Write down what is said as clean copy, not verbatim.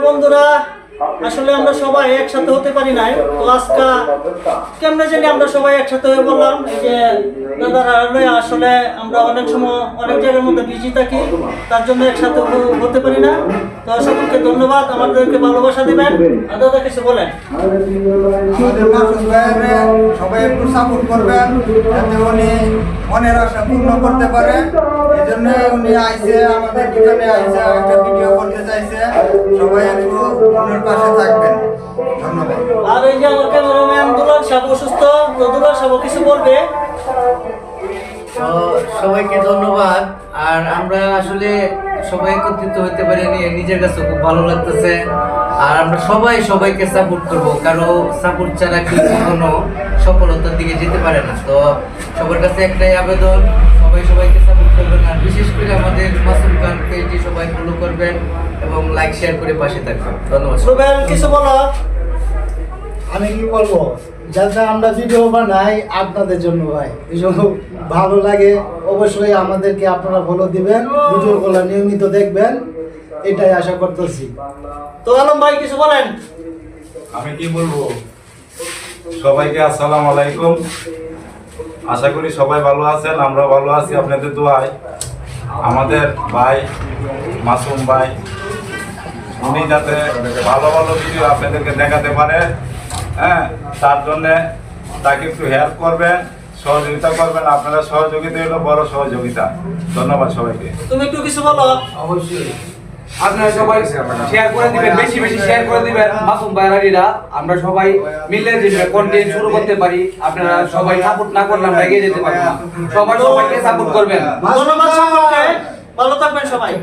বন্ধুরা, আসলে আমরা সবাই একসাথে হতে পারি নাই, তো আজকে কেমনে জানি আমরা সবাই একসাথে হয়ে বললাম। এই যে দাদারা আসলে আমরা অনেক সময় অনেক জায়গার মধ্যে বিজি থাকি, তার জন্য একসাথে হতে পারি না। তো সকলকে ধন্যবাদ, আমাদেরকে ভালোবাসা দিবেন। আর দাদা কিছু বলেন। আমাদের মাসুদ ভাইয়ের সবাই একটু সাপোর্ট করবেন, যাতে উনি মনের আশা পূর্ণ করতে পারে। এই জন্য উনি আইসে, আমাদের এখানে আইসে একটা ভিডিও করতে চাইছে। সবাই একটু মনের পাশে থাকবেন। ধন্যবাদ। আর এই যে আমার ক্যামেরাম্যান দুলাল সাহেব অসুস্থ, তো দুলাল সাহেব কিছু বলবে। তো সবাইকে ধন্যবাদ। আর আমরা আসলে সবাই একত্রিত হতে পারি নিজের কাছে খুব ভালো লাগতেছে। আর আমরা সবাই সবাইকে সাপোর্ট করব, কারো সাপোর্ট ছাড়া কেউ কখনো সফলতার দিকে যেতে পারে না। তো সবার কাছে একটাই আবেদন, সবাই সবাইকে সাপোর্ট করবেন। আর বিশেষ করে আমাদের মাসুম খান পেজটি সবাই ফলো করবেন এবং লাইক শেয়ার করে পাশে থাকবেন। ধন্যবাদ। রুবেল কিছু বলো। আমি কি বলবো, যাতে আমরা ভিডিও বানাই আপনাদের জন্য ভাই, ভিডিও ভালো লাগে অবশ্যই আমাদেরকে আপনারা ফলো দিবেন, ভিডিওগুলো নিয়মিত দেখবেন, এটাই আশা করতেছি। তো আলম ভাই কিছু বলেন। আমি কি বলবো, সবাইকে আসসালামু আলাইকুম। আশা করি সবাই ভালো আছেন, আমরা ভালো আছি আপনাদের দোয়ায়। আমাদের ভাই মাসুম ভাই, উনি যাতে ভালো ভালো ভিডিও আপনাদেরকে দেখাতে পারে, হ্যাঁ, তার জন্যে তাকে একটু হেল্প করবেন, সহযোগিতা করবেন। আপনারা সহযোগিতা হলো বড় সহযোগিতা। ধন্যবাদ সবাইকে। তুমি একটু কিছু বলো। অবশ্যই আপনারা সবাই শেয়ার করে দিবেন, বেশি বেশি শেয়ার করে দিবেন। মাসুম ভাইরা আমরা সবাই মিলে যে কন্টেন্ট শুরু করতে পারি। আপনারা সবাই সাপোর্ট না করলে আমরা এগিয়ে যেতে পারবো না। সবাই সবাইকে সাপোর্ট করবেন। ধন্যবাদ সকলকে, ভালো থাকবেন সবাই।